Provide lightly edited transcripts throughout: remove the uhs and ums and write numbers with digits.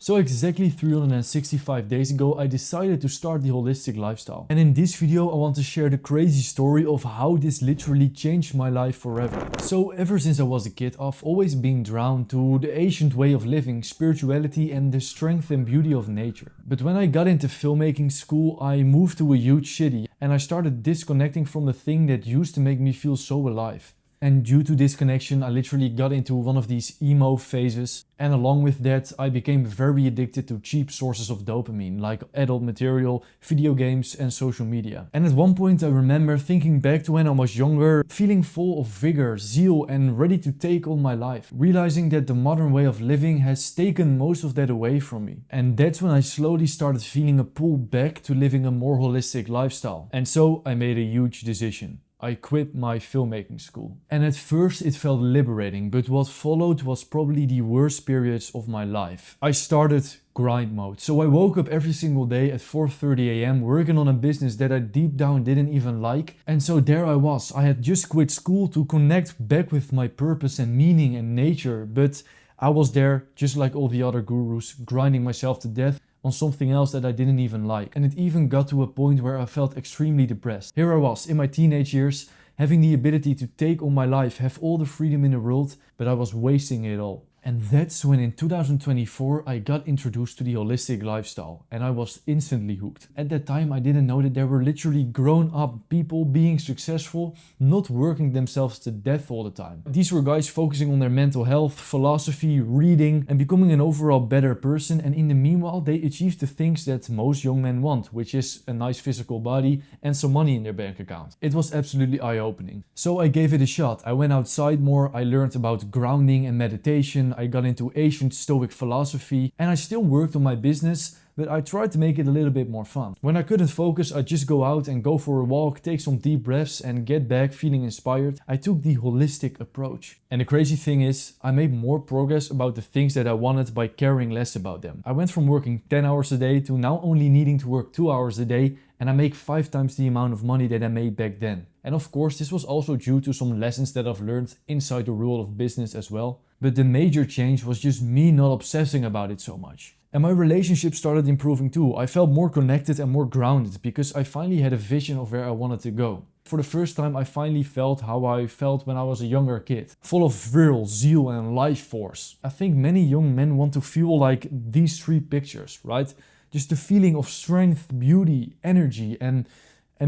So exactly 365 days ago, I decided to start the holistic lifestyle. And in this video, I want to share the crazy story of how this literally changed my life forever. So ever since I was a kid, I've always been drawn to the ancient way of living, spirituality and the strength and beauty of nature. But when I got into filmmaking school, I moved to a huge city and I started disconnecting from the thing that used to make me feel so alive. And due to this connection, I literally got into one of these emo phases. And along with that, I became very addicted to cheap sources of dopamine, like adult material, video games and social media. And at one point I remember thinking back to when I was younger, feeling full of vigor, zeal and ready to take on my life. Realizing that the modern way of living has taken most of that away from me. And that's when I slowly started feeling a pull back to living a more holistic lifestyle. And so I made a huge decision. I quit my filmmaking school. And at first it felt liberating, but what followed was probably the worst periods of my life. I started grind mode. So I woke up every single day at 4:30 a.m. working on a business that I deep down didn't even like. And so there I was. I had just quit school to connect back with my purpose and meaning and nature, but I was there just like all the other gurus, grinding myself to death on something else that I didn't even like. And it even got to a point where I felt extremely depressed. Here I was in my teenage years, having the ability to take on my life, have all the freedom in the world, but I was wasting it all. And that's when in 2024 I got introduced to the holistic lifestyle and I was instantly hooked. At that time I didn't know that there were literally grown up people being successful, not working themselves to death all the time. These were guys focusing on their mental health, philosophy, reading and becoming an overall better person, and in the meanwhile they achieved the things that most young men want, which is a nice physical body and some money in their bank account. It was absolutely eye-opening. So I gave it a shot. I went outside more, I learned about grounding and meditation, I got into ancient Stoic philosophy and I still worked on my business, but I tried to make it a little bit more fun. When I couldn't focus, I'd just go out and go for a walk, take some deep breaths and get back feeling inspired. I took the holistic approach. And the crazy thing is, I made more progress about the things that I wanted by caring less about them. I went from working 10 hours a day to now only needing to work 2 hours a day, and I make 5 times the amount of money that I made back then. And of course, this was also due to some lessons that I've learned inside the world of business as well. But the major change was just me not obsessing about it so much. And my relationship started improving too. I felt more connected and more grounded because I finally had a vision of where I wanted to go. For the first time, I finally felt how I felt when I was a younger kid. Full of virile, zeal and life force. I think many young men want to feel like these 3 pictures, right? Just the feeling of strength, beauty, energy and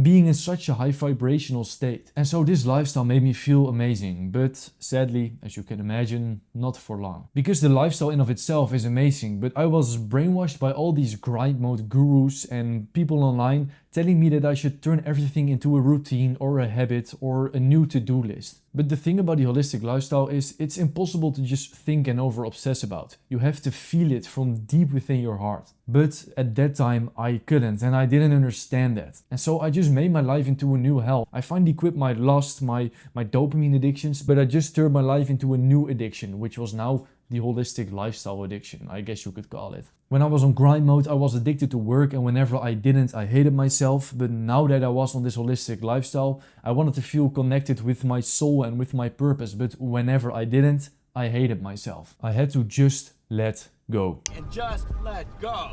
being in such a high vibrational state. And so this lifestyle made me feel amazing, but sadly, as you can imagine, not for long. Because the lifestyle in of itself is amazing, but I was brainwashed by all these grind mode gurus and people online telling me that I should turn everything into a routine or a habit or a new to-do list. But the thing about the holistic lifestyle is it's impossible to just think and over-obsess about. You have to feel it from deep within your heart. But at that time I couldn't and I didn't understand that. And so I just made my life into a new hell. I finally quit my lust, my dopamine addictions, but I just turned my life into a new addiction, which was now the holistic lifestyle addiction, I guess you could call it. When I was on grind mode, I was addicted to work, and whenever I didn't, I hated myself. But now that I was on this holistic lifestyle, I wanted to feel connected with my soul and with my purpose. But whenever I didn't, I hated myself. I had to just let go. And just let go.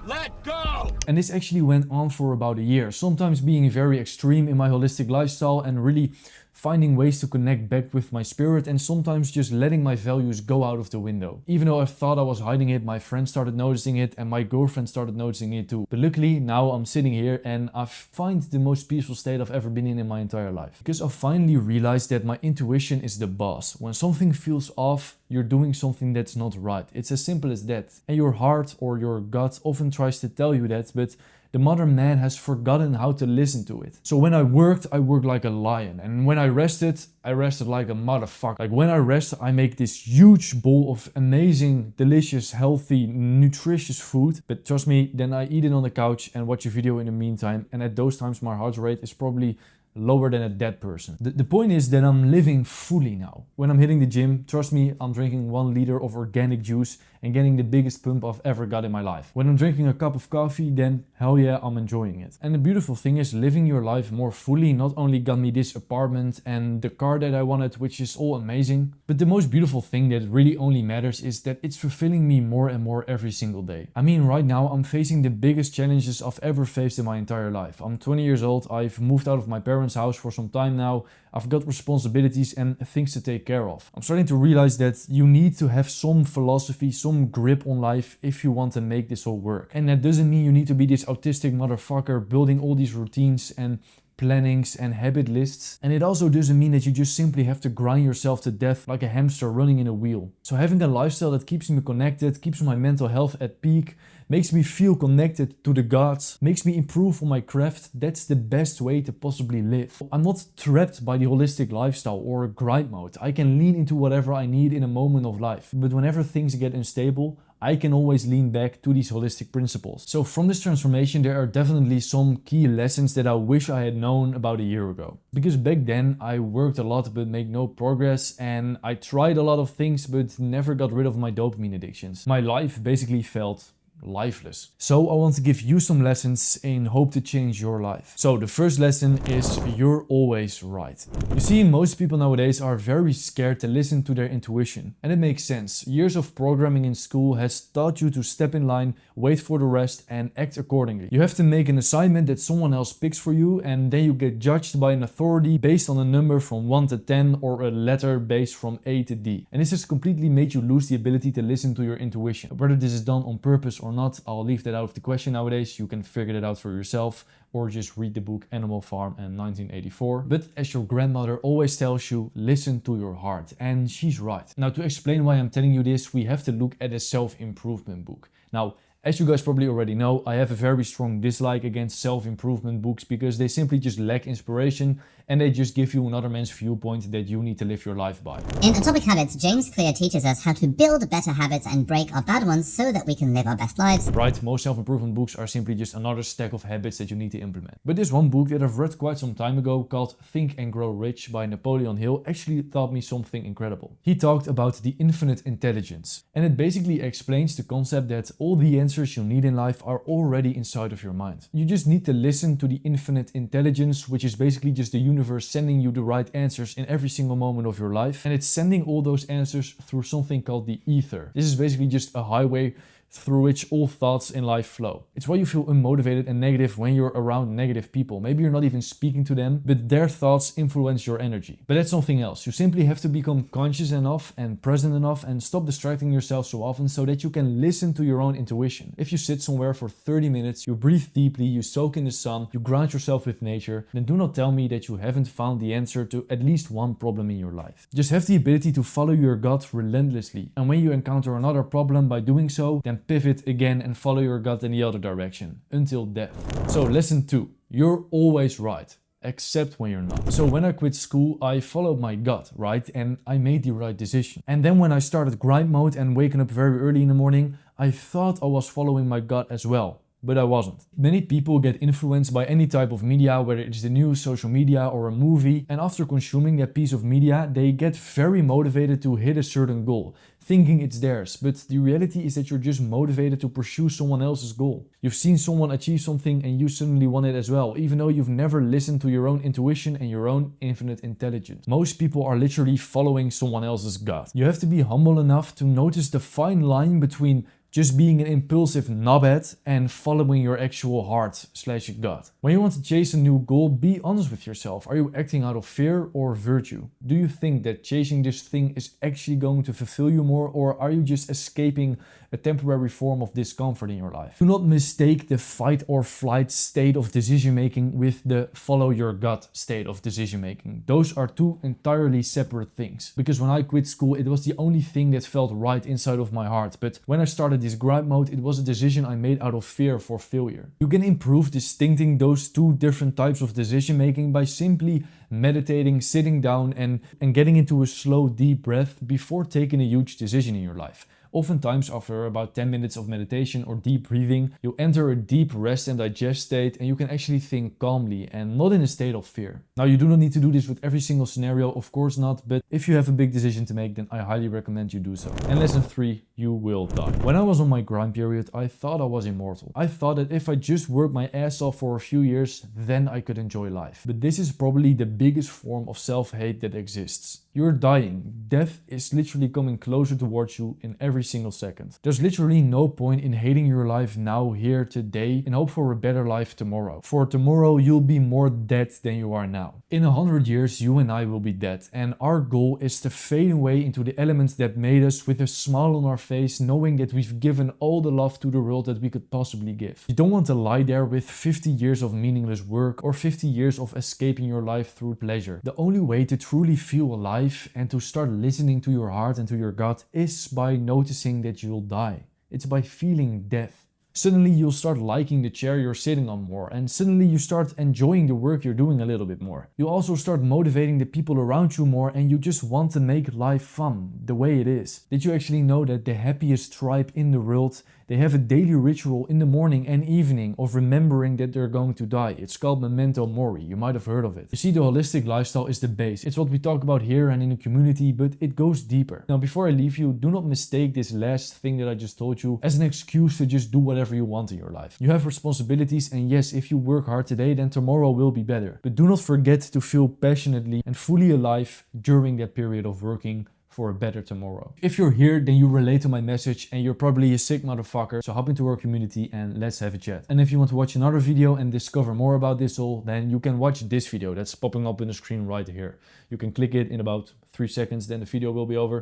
Let go! And this actually went on for about a year, sometimes being very extreme in my holistic lifestyle and really finding ways to connect back with my spirit, and sometimes just letting my values go out of the window. Even though I thought I was hiding it, my friends started noticing it and my girlfriend started noticing it too. But luckily now I'm sitting here and I find the most peaceful state I've ever been in my entire life. Because I finally realized that my intuition is the boss. When something feels off, you're doing something that's not right. It's as simple as that. And your heart or your gut often tries to tell you that, but the modern man has forgotten how to listen to it. So when I worked like a lion. And when I rested like a motherfucker. Like when I rest, I make this huge bowl of amazing, delicious, healthy, nutritious food. But trust me, then I eat it on the couch and watch a video in the meantime. And at those times, my heart rate is probably lower than a dead person. The point is that I'm living fully now. When I'm hitting the gym, trust me, I'm drinking 1 liter of organic juice and getting the biggest pump I've ever got in my life. When I'm drinking a cup of coffee, then hell yeah, I'm enjoying it. And the beautiful thing is, living your life more fully not only got me this apartment and the car that I wanted, which is all amazing, but the most beautiful thing that really only matters is that it's fulfilling me more and more every single day. I mean, right now I'm facing the biggest challenges I've ever faced in my entire life. I'm 20 years old, I've moved out of my parents' house for some time now, I've got responsibilities and things to take care of. I'm starting to realize that you need to have some philosophy, some grip on life if you want to make this all work. And that doesn't mean you need to be this autistic motherfucker building all these routines and plannings and habit lists. And it also doesn't mean that you just simply have to grind yourself to death like a hamster running in a wheel. So having a lifestyle that keeps me connected, keeps my mental health at peak, makes me feel connected to the gods, makes me improve on my craft, that's the best way to possibly live. I'm not trapped by the holistic lifestyle or grind mode. I can lean into whatever I need in a moment of life. But whenever things get unstable, I can always lean back to these holistic principles. So from this transformation, there are definitely some key lessons that I wish I had known about a year ago. Because back then I worked a lot but made no progress, and I tried a lot of things but never got rid of my dopamine addictions. My life basically felt lifeless. So I want to give you some lessons in hope to change your life. So the first lesson is you're always right. You see, most people nowadays are very scared to listen to their intuition. And it makes sense. Years of programming in school has taught you to step in line, wait for the rest and act accordingly. You have to make an assignment that someone else picks for you, and then you get judged by an authority based on a number from 1 to 10 or a letter based from A to D. And this has completely made you lose the ability to listen to your intuition. Whether this is done on purpose or not, I'll leave that out of the question nowadays. You can figure that out for yourself or just read the book Animal Farm and 1984. But as your grandmother always tells you, listen to your heart. And she's right. Now, to explain why I'm telling you this, we have to look at a self-improvement book. Now, as you guys probably already know, I have a very strong dislike against self-improvement books because they simply just lack inspiration and they just give you another man's viewpoint that you need to live your life by. In Atomic Habits, James Clear teaches us how to build better habits and break our bad ones so that we can live our best lives. Right, most self-improvement books are simply just another stack of habits that you need to implement. But this one book that I've read quite some time ago called Think and Grow Rich by Napoleon Hill actually taught me something incredible. He talked about the infinite intelligence, and it basically explains the concept that all the answers you need in life are already inside of your mind. You just need to listen to the infinite intelligence, which is basically just the universe sending you the right answers in every single moment of your life. And it's sending all those answers through something called the ether. This is basically just a highway through which all thoughts in life flow. It's why you feel unmotivated and negative when you're around negative people. Maybe you're not even speaking to them, but their thoughts influence your energy. But that's something else. You simply have to become conscious enough and present enough and stop distracting yourself so often so that you can listen to your own intuition. If you sit somewhere for 30 minutes, you breathe deeply, you soak in the sun, you ground yourself with nature, then do not tell me that you haven't found the answer to at least one problem in your life. Just have the ability to follow your gut relentlessly. And when you encounter another problem by doing so, then pivot again and follow your gut in the other direction until death. So lesson 2, you're always right, except when you're not. So when I quit school, I followed my gut, right? And I made the right decision. And then when I started grind mode and waking up very early in the morning, I thought I was following my gut as well. But I wasn't. Many people get influenced by any type of media, whether it's the news, social media or a movie, and after consuming that piece of media, they get very motivated to hit a certain goal, thinking it's theirs. But the reality is that you're just motivated to pursue someone else's goal. You've seen someone achieve something and you suddenly want it as well, even though you've never listened to your own intuition and your own infinite intelligence. Most people are literally following someone else's gut. You have to be humble enough to notice the fine line between just being an impulsive knobhead and following your actual heart/gut. When you want to chase a new goal, be honest with yourself. Are you acting out of fear or virtue? Do you think that chasing this thing is actually going to fulfill you more, or are you just escaping a temporary form of discomfort in your life? Do not mistake the fight or flight state of decision making with the follow your gut state of decision making. Those are two entirely separate things. Because when I quit school, it was the only thing that felt right inside of my heart. But when I started this grind mode, it was a decision I made out of fear for failure. You can improve distincting those two different types of decision making by simply meditating, sitting down and getting into a slow deep breath before taking a huge decision in your life. Oftentimes after about 10 minutes of meditation or deep breathing, you enter a deep rest and digest state, and you can actually think calmly and not in a state of fear. Now, you do not need to do this with every single scenario, of course not, but if you have a big decision to make, then I highly recommend you do so. And lesson 3, you will die. When I was on my grind period, I thought I was immortal. I thought that if I just worked my ass off for a few years, then I could enjoy life. But this is probably the biggest form of self-hate that exists. You're dying. Death is literally coming closer towards you in every single second. There's literally no point in hating your life now, here, today, and hope for a better life tomorrow. For tomorrow, you'll be more dead than you are now. In 100 years, you and I will be dead, and our goal is to fade away into the elements that made us with a smile on our face, knowing that we've given all the love to the world that we could possibly give. You don't want to lie there with 50 years of meaningless work or 50 years of escaping your life through pleasure. The only way to truly feel alive and to start listening to your heart and to your gut is by noticing that you'll die. It's by feeling death. Suddenly you'll start liking the chair you're sitting on more, and suddenly you start enjoying the work you're doing a little bit more. You'll also start motivating the people around you more, and you just want to make life fun, the way it is. Did you actually know that the happiest tribe in the world, they have a daily ritual in the morning and evening of remembering that they're going to die? It's called Memento Mori. You might have heard of it. You see, the holistic lifestyle is the base. It's what we talk about here and in the community, but it goes deeper. Now, before I leave you, do not mistake this last thing that I just told you as an excuse to just do whatever you want in your life. You have responsibilities, and yes, if you work hard today, then tomorrow will be better. But do not forget to feel passionately and fully alive during that period of working for a better tomorrow. If you're here, then you relate to my message and you're probably a sick motherfucker, so hop into our community and let's have a chat. And if you want to watch another video and discover more about this all, then you can watch this video that's popping up in the screen right here. You can click it in about 3 seconds, then the video will be over.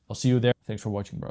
I'll see you there. Thanks for watching, bro.